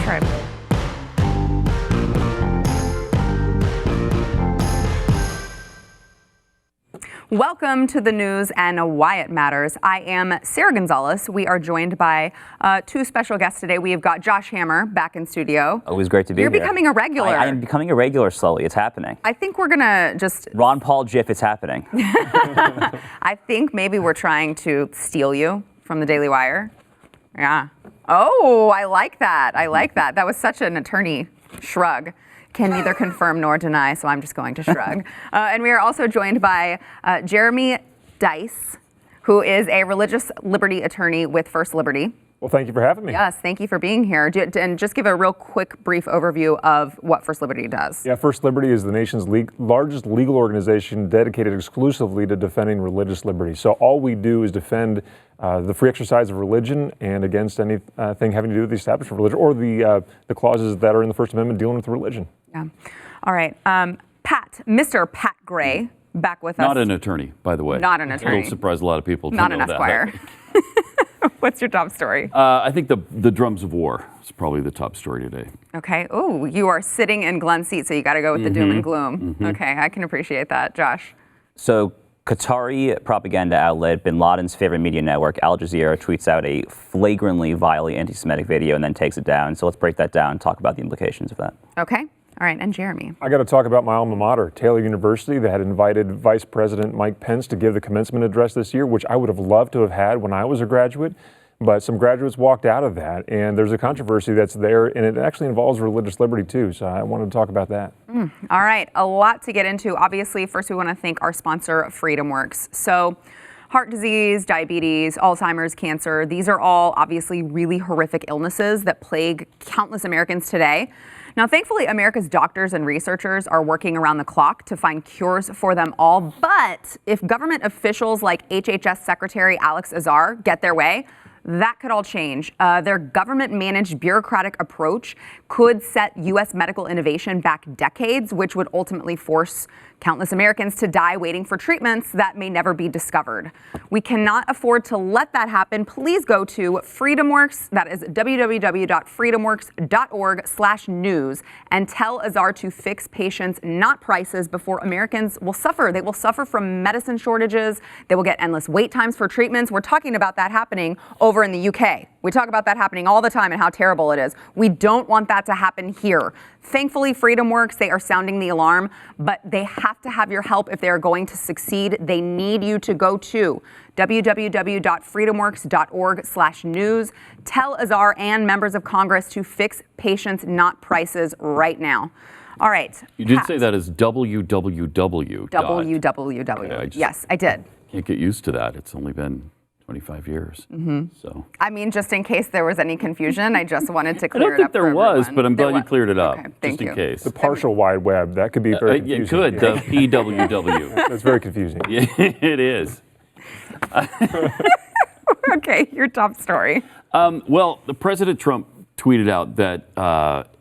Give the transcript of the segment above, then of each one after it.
subscribe. Welcome to the news and why it matters. I am Sara Gonzales. We are joined by two special guests today. We have got Josh Hammer back in studio. Always great to be here. You're becoming a regular. I am becoming a regular slowly. It's happening. I think we're going to just... Ron Paul GIF, it's happening. I think maybe we're trying to steal you from the Daily Wire. Yeah. Oh, I like that. I like that. That was such an attorney shrug. Can neither confirm nor deny, so I'm just going to shrug. And we are also joined by Jeremy Dice, who is a religious liberty attorney with First Liberty. Well, thank you for having me. Yes, thank you for being here. And just give a real quick, brief overview of what First Liberty does. Yeah, First Liberty is the nation's largest legal organization dedicated exclusively to defending religious liberty. So all we do is defend the free exercise of religion and against anything having to do with the establishment of religion or the clauses that are in the First Amendment dealing with religion. Yeah. All right. Mr. Pat Gray, back with us. Not an attorney, by the way. Not an attorney. It'll surprise a lot of people. Not an Esquire. What's your top story? I think the drums of war is probably the top story today. Okay. Oh, you are sitting in Glenn's seat, so you got to go with the doom and gloom. Okay, I can appreciate that. Josh? So, Qatari propaganda outlet, Bin Laden's favorite media network, Al Jazeera, tweets out a flagrantly, vilely anti-Semitic video and then takes it down. So let's break that down and talk about the implications of that. Okay. All right. And Jeremy? I got to talk about my alma mater, Taylor University, that had invited Vice President Mike Pence to give the commencement address this year, which I would have loved to have had when I was a graduate. But some graduates walked out of that, and there's a controversy that's there, and it actually involves religious liberty, too. So I wanted to talk about that. All right. A lot to get into. Obviously, first we want to thank our sponsor, FreedomWorks. So heart disease, diabetes, Alzheimer's, cancer, these are all obviously really horrific illnesses that plague countless Americans today. Now, thankfully, America's doctors and researchers are working around the clock to find cures for them all. But if government officials like HHS Secretary Alex Azar get their way, that could all change. Their government-managed bureaucratic approach could set U.S. medical innovation back decades, which would ultimately force countless Americans to die waiting for treatments that may never be discovered. We cannot afford to let that happen. Please go to FreedomWorks, that is www.freedomworks.org/news, and tell Azar to fix patients, not prices, before Americans will suffer. They will suffer from medicine shortages. They will get endless wait times for treatments. We're talking about that happening over in the UK. We talk about that happening all the time and how terrible it is. We don't want that to happen here. Thankfully, FreedomWorks, they are sounding the alarm, but they have to have your help if they are going to succeed. They need you to go to www.freedomworks.org/news. Tell Azar and members of Congress to fix patients, not prices, right now. All right. You did say that as www. www. Yes, I did. Can't get used to that. It's only been 25 years. So I mean, just in case there was any confusion, I just wanted to I clear don't it think up there for was, everyone. but I'm glad There you cleared it up, Okay, thank just you. in case. The partial wide web, that could be very confusing. It could, the PWW. That's very confusing. Yeah, it is. Okay, your top story. Well, the President Trump tweeted out that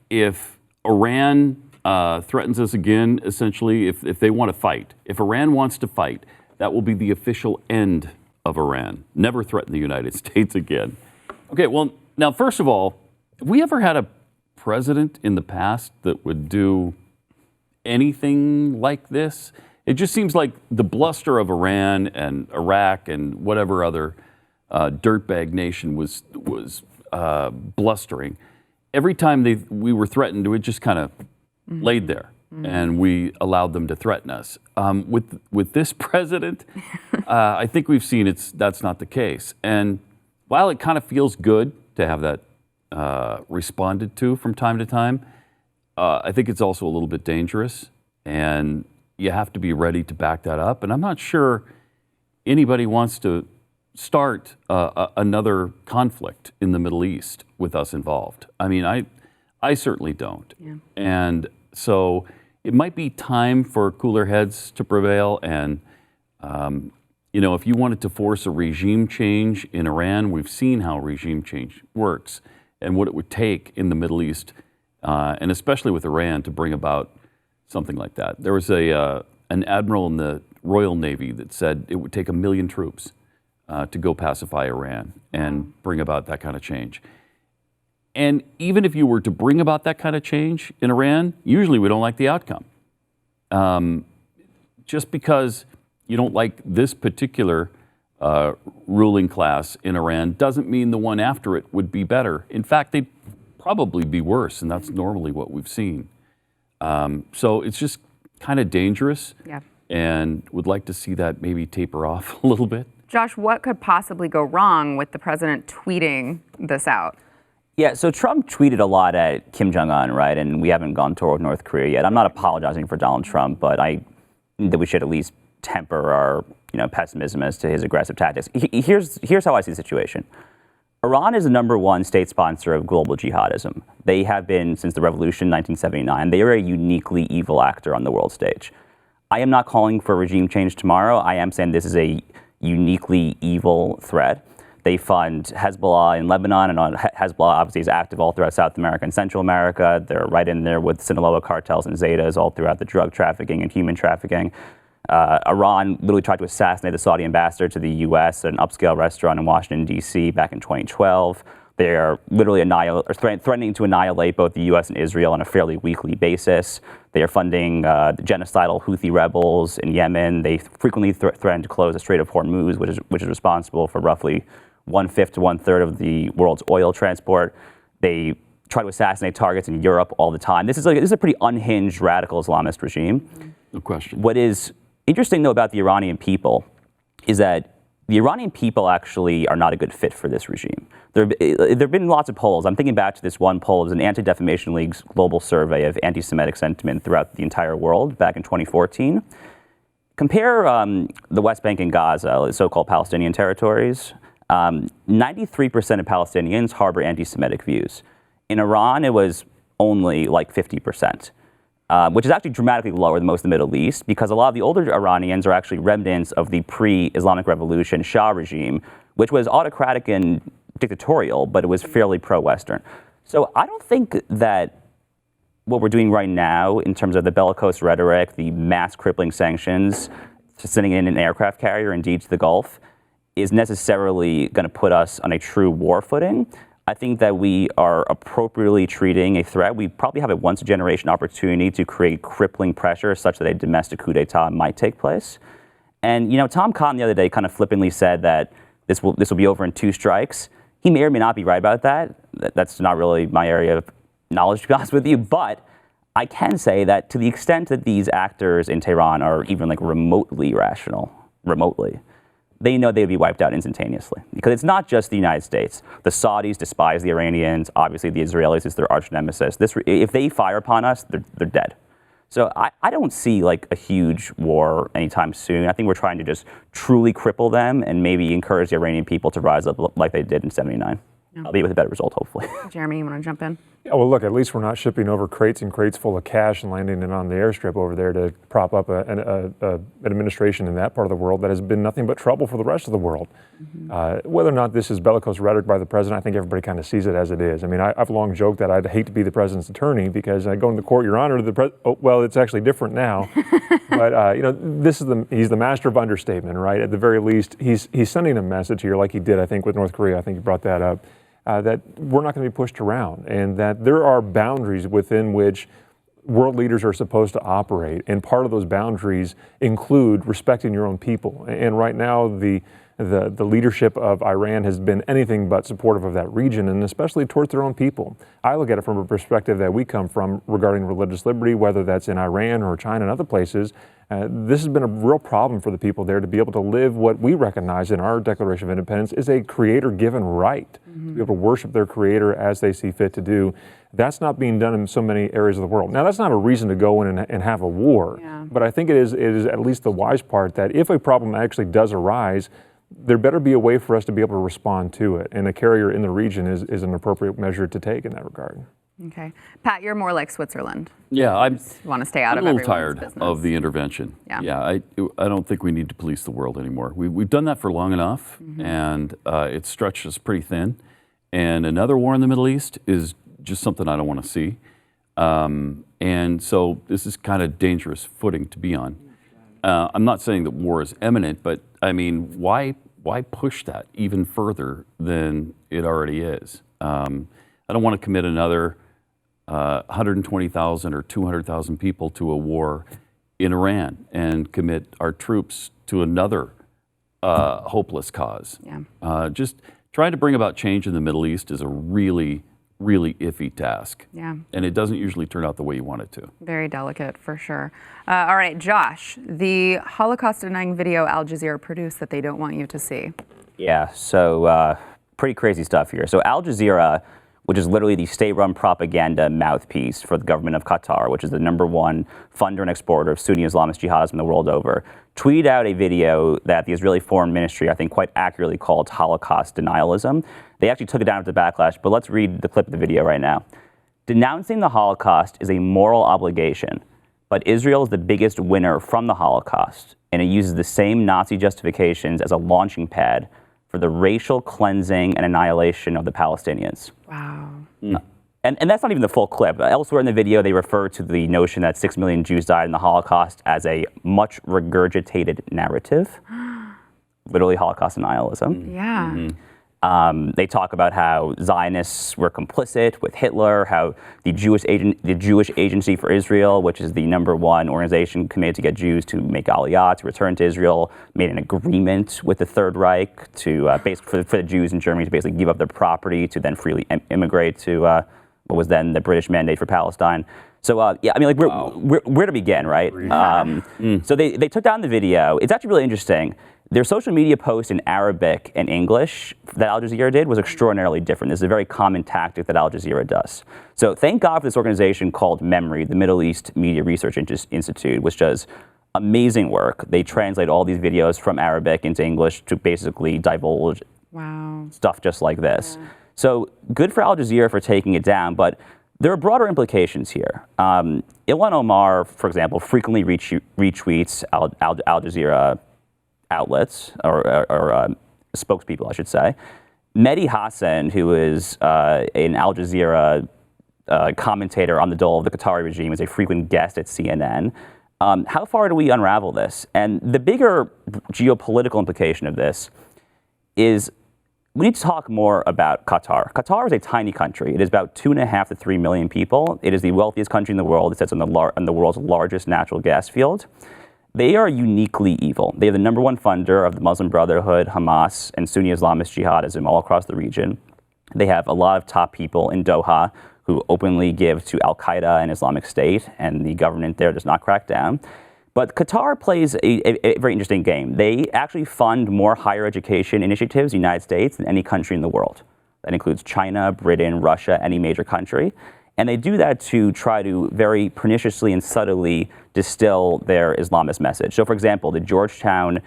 if Iran threatens us again, essentially, if they want to fight, if Iran wants to fight, that will be the official end of Iran. Never threaten the United States again. Okay, well, now, first of all, have we ever had a president in the past that would do anything like this? It just seems like the bluster of Iran and Iraq and whatever other dirtbag nation was blustering. Every time we were threatened, it just kind of laid there. And we allowed them to threaten us. With this president, I think we've seen that's not the case. And while it kind of feels good to have that responded to from time to time, I think it's also a little bit dangerous. And you have to be ready to back that up. And I'm not sure anybody wants to start another conflict in the Middle East with us involved. I mean, I certainly don't. Yeah. And so it might be time for cooler heads to prevail. And, if you wanted to force a regime change in Iran, we've seen how regime change works and what it would take in the Middle East, and especially with Iran, to bring about something like that. There was an admiral in the Royal Navy that said it would take 1 million troops to go pacify Iran and bring about that kind of change. And even if you were to bring about that kind of change in Iran, usually we don't like the outcome. Just because you don't like this particular ruling class in Iran doesn't mean the one after it would be better. In fact, they'd probably be worse, and that's normally what we've seen. So it's just kind of dangerous, and would like to see that maybe taper off a little bit. Josh, what could possibly go wrong with the president tweeting this out? Yeah, so Trump tweeted a lot at Kim Jong-un, right? And we haven't gone toward North Korea yet. I'm not apologizing for Donald Trump, but I think that we should at least temper our pessimism as to his aggressive tactics. Here's how I see the situation. Iran is the #1 state sponsor of global jihadism. They have been since the revolution in 1979. They are a uniquely evil actor on the world stage. I am not calling for regime change tomorrow. I am saying this is a uniquely evil threat. They fund Hezbollah in Lebanon, and Hezbollah obviously is active all throughout South America and Central America. They're right in there with Sinaloa cartels and Zetas all throughout the drug trafficking and human trafficking. Iran literally tried to assassinate the Saudi ambassador to the U.S. at an upscale restaurant in Washington, D.C. back in 2012. They are literally threatening to annihilate both the U.S. and Israel on a fairly weekly basis. They are funding the genocidal Houthi rebels in Yemen. They frequently threaten to close the Strait of Hormuz, which is responsible for roughly 1/5 to 1/3 of the world's oil transport. They try to assassinate targets in Europe all the time. This is a pretty unhinged radical Islamist regime. No question. What is interesting, though, about the Iranian people is that the Iranian people actually are not a good fit for this regime. There have been lots of polls. I'm thinking back to this one poll. It was an Anti-Defamation League's global survey of anti-Semitic sentiment throughout the entire world back in 2014. Compare the West Bank and Gaza, the so-called Palestinian territories. 93% of Palestinians harbor anti-Semitic views. In Iran, it was only like 50%. Which is actually dramatically lower than most of the Middle East, because a lot of the older Iranians are actually remnants of the pre-Islamic Revolution Shah regime, which was autocratic and dictatorial, but it was fairly pro-Western. So I don't think that what we're doing right now in terms of the bellicose rhetoric, the mass crippling sanctions, sending in an aircraft carrier, indeed, to the Gulf, is necessarily going to put us on a true war footing. I think that we are appropriately treating a threat. We probably have a once-a-generation opportunity to create crippling pressure such that a domestic coup d'etat might take place. And, Tom Cotton the other day kind of flippantly said that this will be over in 2 strikes. He may or may not be right about that. That's not really my area of knowledge, to be honest with you. But I can say that to the extent that these actors in Tehran are even remotely rational, they know they would be wiped out instantaneously. Because it's not just the United States. The Saudis despise the Iranians. Obviously, the Israelis is their arch nemesis. If they fire upon us, they're dead. So I don't see a huge war anytime soon. I think we're trying to just truly cripple them and maybe encourage the Iranian people to rise up like they did in '79. Albeit with a better result, hopefully. Jeremy, you want to jump in? Yeah, well, look, at least we're not shipping over crates and crates full of cash and landing it on the airstrip over there to prop up an administration in that part of the world that has been nothing but trouble for the rest of the world. Whether or not this is bellicose rhetoric by the president, I think everybody kind of sees it as it is. I mean, I've long joked that I'd hate to be the president's attorney because I go into court, Your Honor, well, it's actually different now. But, he's the master of understatement, right? At the very least, he's sending a message here like he did, I think, with North Korea. I think you brought that up. That we're not going to be pushed around, and that there are boundaries within which world leaders are supposed to operate. And part of those boundaries include respecting your own people. And right now, the leadership of Iran has been anything but supportive of that region, and especially towards their own people. I look at it from a perspective that we come from regarding religious liberty, whether that's in Iran or China and other places. This has been a real problem for the people there to be able to live what we recognize in our Declaration of Independence is a creator-given right to be able to worship their creator as they see fit to do. That's not being done in so many areas of the world. Now, that's not a reason to go in and have a war, but I think it is at least the wise part that if a problem actually does arise, there better be a way for us to be able to respond to it. And a carrier in the region is an appropriate measure to take in that regard. Okay. Pat, you're more like Switzerland. Yeah, You want to stay out I'm of a little everyone's tired business. of the intervention. Yeah. I don't think we need to police the world anymore. We've done that for long enough, and it's stretched us pretty thin. And another war in the Middle East is just something I don't want to see. And so this is kind of dangerous footing to be on. I'm not saying that war is imminent, but I mean, why push that even further than it already is? I don't want to commit another 120,000 or 200,000 people to a war in Iran and commit our troops to another hopeless cause. Yeah. Just trying to bring about change in the Middle East is a really, really iffy task. Yeah. And it doesn't usually turn out the way you want it to. Very delicate, for sure. All right, Josh, the Holocaust-denying video Al Jazeera produced that they don't want you to see. Yeah, so pretty crazy stuff here. So Al Jazeera, which is literally the state-run propaganda mouthpiece for the government of Qatar, which is the #1 funder and exporter of Sunni Islamist jihadism the world over, tweeted out a video that the Israeli Foreign Ministry, I think quite accurately called Holocaust denialism. They actually took it down after the backlash, but let's read the clip of the video right now. Denouncing the Holocaust is a moral obligation, but Israel is the biggest winner from the Holocaust, and it uses the same Nazi justifications as a launching pad for the racial cleansing and annihilation of the Palestinians. Wow. And that's not even the full clip. Elsewhere in the video, they refer to the notion that 6 million Jews died in the Holocaust as a much regurgitated narrative. Literally Holocaust denialism. Yeah. They talk about how Zionists were complicit with Hitler, how the Jewish Agency for Israel, which is the #1 organization committed to get Jews to make Aliyah, to return to Israel, made an agreement with the Third Reich to for the Jews in Germany to basically give up their property to then freely immigrate to what was then the British Mandate for Palestine. So yeah, I mean, like where to begin, right? So they took down the video. It's actually really interesting. Their social media post in Arabic and English that Al Jazeera did was extraordinarily different. This is a very common tactic that Al Jazeera does. So thank God for this organization called MEMRI, the Middle East Media Research Institute, which does amazing work. They translate all these videos from Arabic into English to basically divulge stuff just like this. Yeah. So good for Al Jazeera for taking it down, but there are broader implications here. Ilhan Omar, for example, frequently retweets Al Jazeera outlets, or spokespeople, I should say. Mehdi Hassan, who is an Al Jazeera commentator on the dole of the Qatari regime, is a frequent guest at CNN. How far do we unravel this? And the bigger geopolitical implication of this is we need to talk more about Qatar. Qatar is a tiny country. It is about 2.5 to 3 million people. It is the wealthiest country in the world. It sits on the world's largest natural gas field. They are uniquely evil. They are the #1 funder of the Muslim Brotherhood, Hamas, and Sunni Islamist jihadism all across the region. They have a lot of top people in Doha who openly give to Al-Qaeda and Islamic State, and the government there does not crack down. But Qatar plays a very interesting game. They actually fund more higher education initiatives in the United States than any country in the world. That includes China, Britain, Russia, any major country. And they do that to try to very perniciously and subtly distill their Islamist message. So, for example, the Georgetown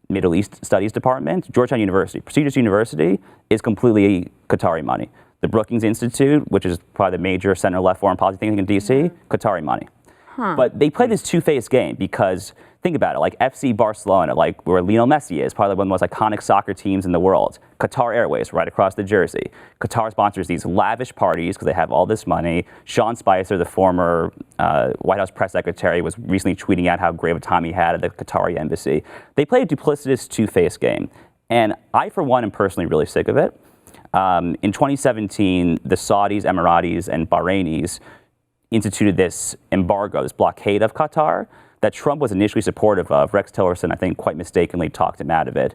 Middle East Studies Department, Georgetown University, prestigious university, is completely Qatari money. The Brookings Institute, which is probably the major center-left foreign policy thinking in D.C., Qatari money. But they play this two-faced game because, think about it, like FC Barcelona, like where Lionel Messi is, probably one of the most iconic soccer teams in the world. Qatar Airways, right across the Jersey. Qatar sponsors these lavish parties because they have all this money. Sean Spicer, the former White House press secretary, was recently tweeting out how great of a time he had at the Qatari embassy. They play a duplicitous two-faced game. And I, for one, am personally really sick of it. In 2017, the Saudis, Emiratis, and Bahrainis instituted this embargo, this blockade of Qatar that Trump was initially supportive of. Rex Tillerson, I think, quite mistakenly talked him out of it.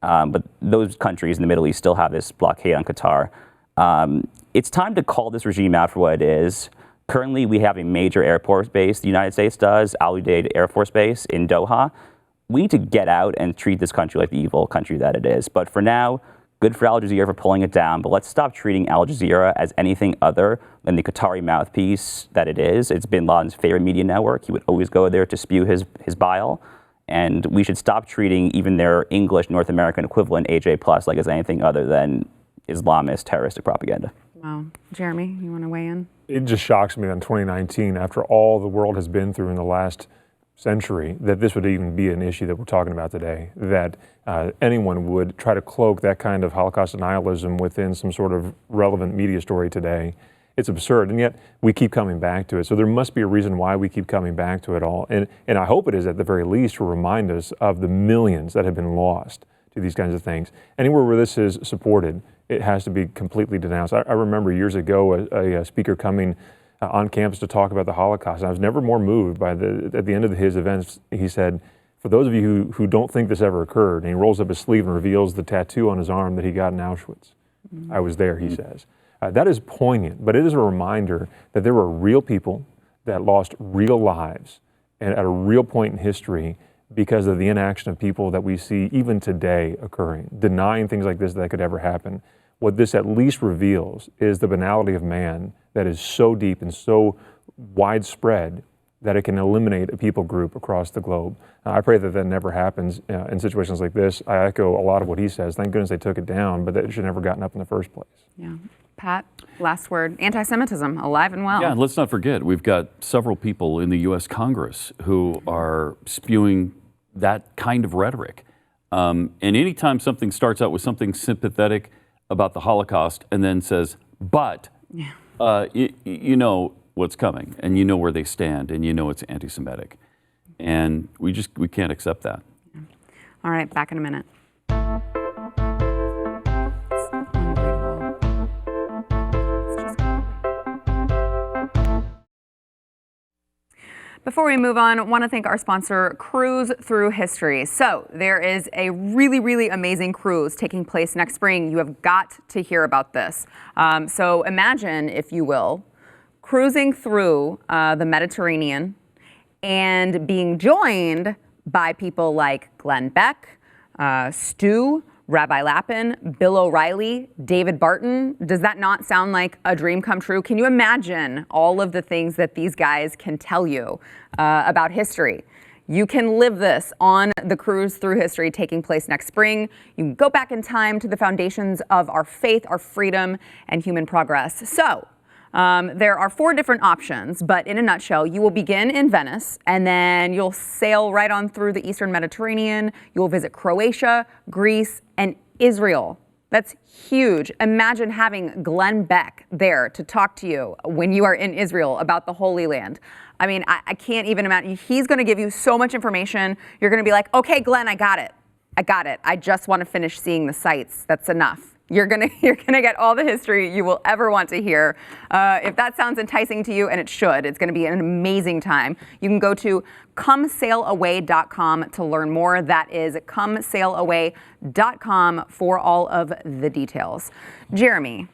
But those countries in the Middle East still have this blockade on Qatar. It's time to call this regime out for what it is. Currently, we have a major Air Force base, the United States does, Al Udeid Air Force Base in Doha. We need to get out and treat this country like the evil country that it is. But for now, good for Al Jazeera for pulling it down, but let's stop treating Al Jazeera as anything other than the Qatari mouthpiece that it is. It's bin Laden's favorite media network. He would always go there to spew his bile. And we should stop treating even their English North American equivalent, AJ Plus, like as anything other than Islamist terroristic propaganda. Wow. Jeremy, you want to weigh in? It just shocks me that in 2019, after all the world has been through in the last century, that this would even be an issue that we're talking about today, that anyone would try to cloak that kind of Holocaust denialism within some sort of relevant media story today. It's absurd, and yet we keep coming back to it. So there must be a reason why we keep coming back to it all. And I hope it is at the very least to remind us of the millions that have been lost to these kinds of things. Anywhere where this is supported, it has to be completely denounced. I remember years ago a speaker coming on campus to talk about the Holocaust. And I was never more moved by at the end of his events, he said, for those of you who don't think this ever occurred, and he rolls up his sleeve and reveals the tattoo on his arm that he got in Auschwitz. I was there, he says. That is poignant, but it is a reminder that there were real people that lost real lives and at a real point in history because of the inaction of people that we see even today occurring, denying things like this that could ever happen. What this at least reveals is the banality of man that is so deep and so widespread that it can eliminate a people group across the globe. I pray that that never happens in situations like this. I echo a lot of what he says. Thank goodness they took it down, but that should never gotten up in the first place. Yeah. Pat, last word. Anti-Semitism, alive and well. Yeah, and let's not forget, we've got several people in the U.S. Congress who are spewing that kind of rhetoric. And anytime something starts out with something sympathetic about the Holocaust and then says, but, you know what's coming, and you know where they stand, and you know it's anti-Semitic. And we can't accept that. All right, back in a minute. Before we move on, I want to thank our sponsor, Cruise Through History. So there is a really, really amazing cruise taking place next spring. You have got to hear about this. So imagine, if you will, cruising through the Mediterranean and being joined by people like Glenn Beck, Stu, Rabbi Lapin, Bill O'Reilly, David Barton. Does that not sound like a dream come true? Can you imagine all of the things that these guys can tell you about history? You can live this on the Cruise Through History taking place next spring. You can go back in time to the foundations of our faith, our freedom, and human progress. So, there are 4 different options, but in a nutshell, you will begin in Venice, and then you'll sail right on through the Eastern Mediterranean. You'll visit Croatia, Greece, and Israel. That's huge. Imagine having Glenn Beck there to talk to you when you are in Israel about the Holy Land. I mean, I can't even imagine. He's going to give you so much information. You're going to be like, okay, Glenn, I got it. I just want to finish seeing the sights. That's enough. You're gonna get all the history you will ever want to hear. If that sounds enticing to you, and it should, it's gonna be an amazing time. You can go to comesailaway.com to learn more. That is comesailaway.com for all of the details. Jeremy,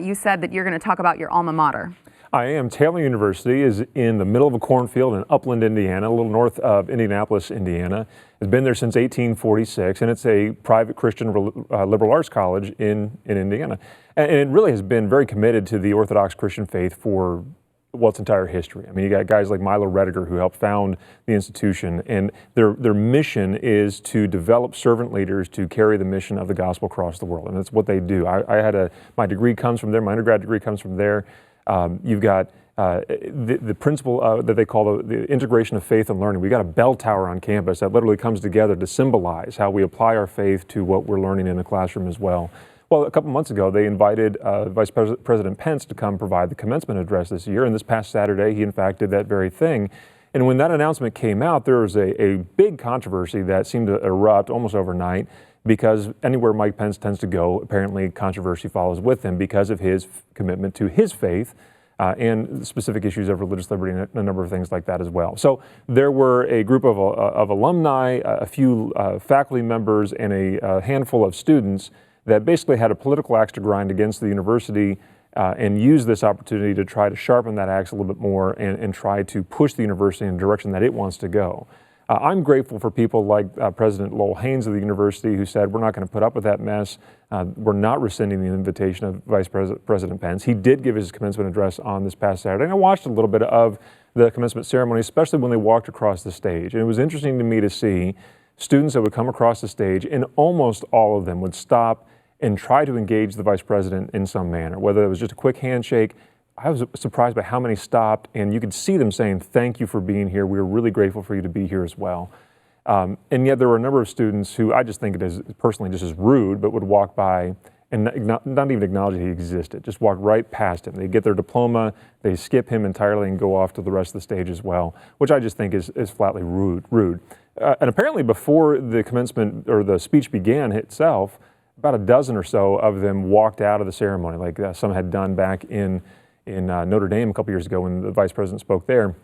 you said that you're gonna talk about your alma mater. I am. Taylor University is in the middle of a cornfield in Upland, Indiana, a little north of Indianapolis, Indiana. It's been there since 1846, and it's a private Christian liberal arts college in Indiana. And it really has been very committed to the Orthodox Christian faith for, well, its entire history. I mean, you got guys like Milo Rediger who helped found the institution, and their mission is to develop servant leaders to carry the mission of the gospel across the world, and that's what they do. My degree comes from there. My undergrad degree comes from there. You've got the principle that they call the integration of faith and learning. We've got a bell tower on campus that literally comes together to symbolize how we apply our faith to what we're learning in the classroom as well. Well, a couple months ago, they invited Vice President Pence to come provide the commencement address this year, and this past Saturday, he in fact did that very thing. And when that announcement came out, there was a big controversy that seemed to erupt almost overnight, because anywhere Mike Pence tends to go, apparently controversy follows with him because of his commitment to his faith and specific issues of religious liberty and a number of things like that as well. So there were a group of alumni, a few faculty members, and a handful of students that basically had a political axe to grind against the university and used this opportunity to try to sharpen that axe a little bit more and try to push the university in the direction that it wants to go. I'm grateful for people like President Lowell Haynes of the university, who said, we're not going to put up with that mess. We're not rescinding the invitation of Vice President Pence. He did give his commencement address on this past Saturday, and I watched a little bit of the commencement ceremony, especially when they walked across the stage. And it was interesting to me to see students that would come across the stage, and almost all of them would stop and try to engage the Vice President in some manner, whether it was just a quick handshake. I was surprised by how many stopped, and you could see them saying, thank you for being here. We're really grateful for you to be here as well. And yet there were a number of students who I just think it is personally just as rude, but would walk by and not even acknowledge that he existed, just walk right past him. They get their diploma, they skip him entirely and go off to the rest of the stage as well, which I just think is flatly rude. And apparently before the commencement or the speech began itself, about a dozen or so of them walked out of the ceremony, like some had done back in Notre Dame a couple years ago when the vice president spoke there.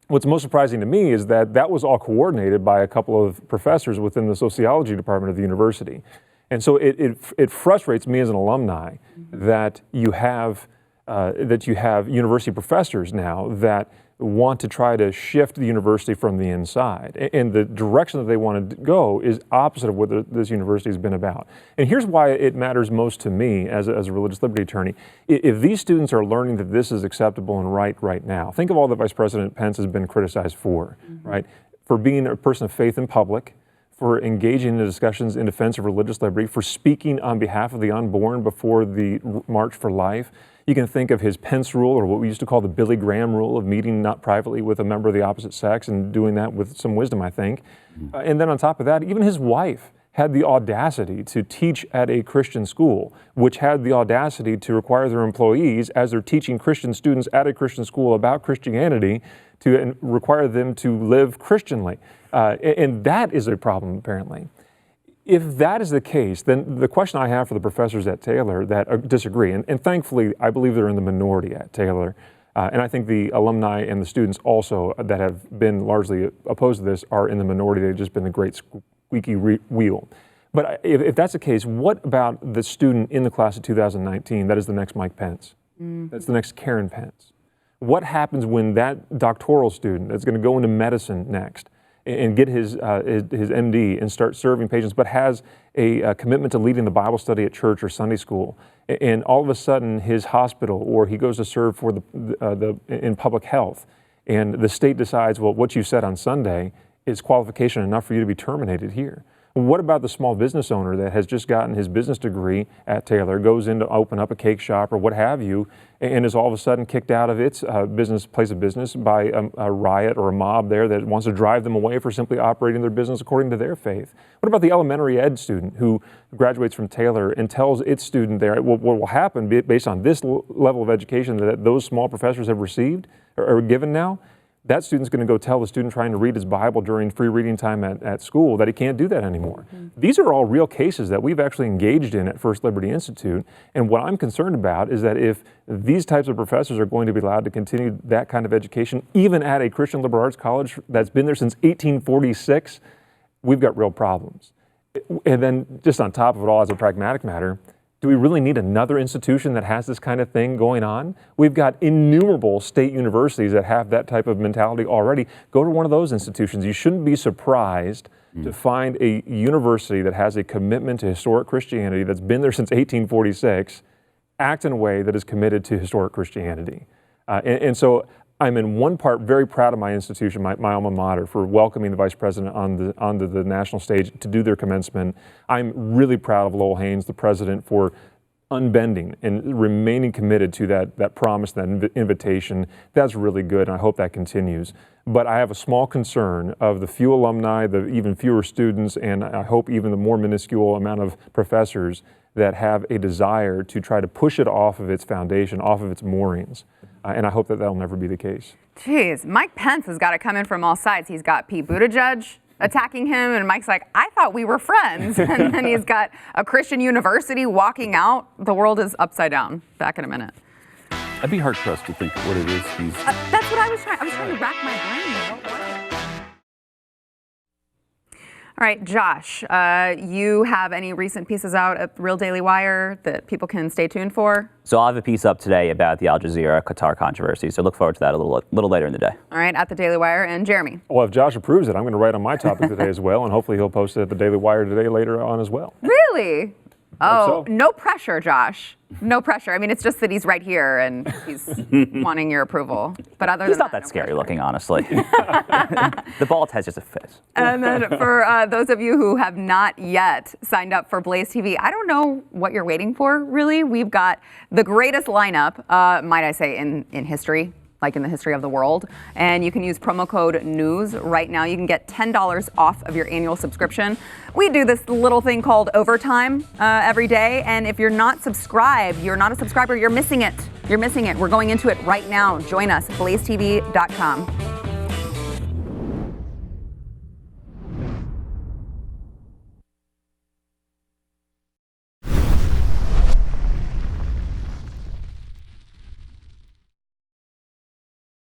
What's most surprising to me is that that was all coordinated by a couple of professors within the sociology department of the university. And so it frustrates me as an alumni that you have university professors now that want to try to shift the university from the inside. And the direction that they want to go is opposite of what this university has been about. And here's why it matters most to me as a religious liberty attorney. If these students are learning that this is acceptable and right now, think of all that Vice President Pence has been criticized for, right? For being a person of faith in public, for engaging in discussions in defense of religious liberty, for speaking on behalf of the unborn before the March for Life. You can think of his Pence rule, or what we used to call the Billy Graham rule, of meeting not privately with a member of the opposite sex and doing that with some wisdom, I think. And then on top of that, even his wife had the audacity to teach at a Christian school, which had the audacity to require their employees, as they're teaching Christian students at a Christian school about Christianity, to require them to live Christianly. And that is a problem, apparently. If that is the case, then the question I have for the professors at Taylor that disagree, and thankfully I believe they're in the minority at Taylor, and I think the alumni and the students also that have been largely opposed to this are in the minority. They've just been the great squeaky wheel. But if that's the case, what about the student in the class of 2019 that is the next Mike Pence? That's the next Karen Pence. What happens when that doctoral student that's going to go into medicine next and get his MD and start serving patients, but has a commitment to leading the Bible study at church or Sunday school, and all of a sudden his hospital, or he goes to serve for in public health, and the state decides, well, what you said on Sunday is qualification enough for you to be terminated here. What about the small business owner that has just gotten his business degree at Taylor, goes in to open up a cake shop or what have you, and is all of a sudden kicked out of its place of business by a riot or a mob there that wants to drive them away for simply operating their business according to their faith? What about the elementary ed student who graduates from Taylor and tells its student there what will happen based on this level of education that those small professors have received or given now? That student's going to go tell the student trying to read his Bible during free reading time at school that he can't do that anymore. These are all real cases that we've actually engaged in at First Liberty Institute. And what I'm concerned about is that if these types of professors are going to be allowed to continue that kind of education, even at a Christian liberal arts college that's been there since 1846, we've got real problems. And then just on top of it all, as a pragmatic matter, do we really need another institution that has this kind of thing going on? We've got innumerable state universities that have that type of mentality already. Go to one of those institutions. You shouldn't be surprised to find a university that has a commitment to historic Christianity that's been there since 1846, act in a way that is committed to historic Christianity. And so I'm in one part very proud of my institution, my alma mater, for welcoming the vice president onto the national stage to do their commencement. I'm really proud of Lowell Haynes, the president, for unbending and remaining committed to that promise, that invitation. That's really good, and I hope that continues. But I have a small concern of the few alumni, the even fewer students, and I hope even the more minuscule amount of professors that have a desire to try to push it off of its foundation, off of its moorings. And I hope that that'll never be the case. Jeez, Mike Pence has got to come in from all sides. He's got Pete Buttigieg attacking him, and Mike's like, I thought we were friends. And then he's got a Christian university walking out. The world is upside down. Back in a minute. I'd be hard-pressed to think what it is he's... That's what I was trying to rack my brain. What was it? All right, Josh, you have any recent pieces out at Real Daily Wire that people can stay tuned for? So I'll have a piece up today about the Al Jazeera Qatar controversy, so look forward to that a little later in the day. All right, at the Daily Wire. And Jeremy? Well, if Josh approves it, I'm going to write on my topic today as well, and hopefully he'll post it at the Daily Wire today later on as well. Really? Oh, so. No pressure, Josh. No pressure. I mean, it's just that he's right here and he's wanting your approval. But other He's than not that no scary pressure. looking, honestly. The bald has just a face. And then for those of you who have not yet signed up for Blaze TV, I don't know what you're waiting for, really. We've got the greatest lineup, might I say, in history. Like in the history of the world. And you can use promo code NEWS right now. You can get $10 off of your annual subscription. We do this little thing called overtime every day. And if you're not subscribed, you're not a subscriber, you're missing it. You're missing it. We're going into it right now. Join us, blazetv.com.